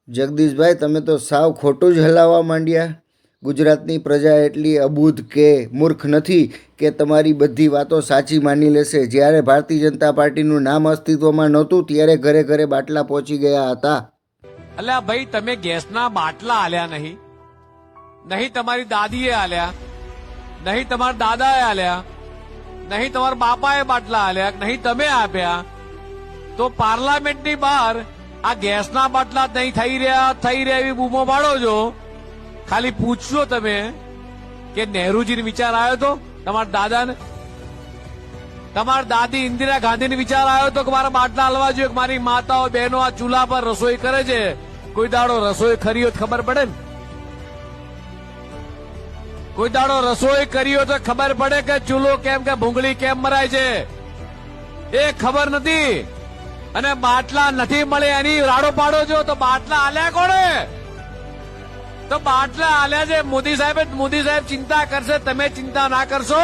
જગદીશભાઈ, તમે તો સાવ ખોટું જ હલાવવા માંડ્યા. ગુજરાતની પ્રજા એટલી અબૂધ કે મૂર્ખ નથી કે તમારી બધી વાતો સાચી માની લેશે. જ્યારે ભારતીય જનતા પાર્ટીનું નામ અસ્તિત્વમાં નહોતું ત્યારે ઘરે ઘરે બાટલા પહોંચી ગયા હતા. અલ્યા ભાઈ, તમે ગેસના બાટલા આલ્યા નહીં, નહીં તમારી દાદીએ આલ્યા, નહીં તમારા દાદાએ આલ્યા, નહીં તમારા બાપાએ બાટલા આલ્યા, નહીં તમે આપ્યા. તો પાર્લામેન્ટની બહાર આ ગેસના બાટલા નહીં થઈ રહ્યા એવી બૂમો પાડો છો. ખાલી પૂછશો તમે કે નહેરુજીને વિચાર આવ્યો તો તમારા દાદાને, તમારા દાદી ઇન્દિરા ગાંધીને વિચાર આવ્યો તો કે મારા બાટલા હલવા જોઈએ, કે મારી માતાઓ બહેનો આ ચૂલા પર રસોઈ કરે છે, કોઈ દાડો રસોઈ ખરી હોય ખબર પડે ને? કોઈ દાડો રસોઈ કરી હોય તો ખબર પડે કે ચૂલો કેમ કે ભૂંગળી કેમ મરાય છે, એ ખબર નથી. અને બાટલા નથી મળે એની રાડો પાડો છો. તો બાટલા આલ્યા કોણે? તો બાટલા આલ્યા છે મોદી સાહેબ ચિંતા કરશે, તમે ચિંતા ના કરશો.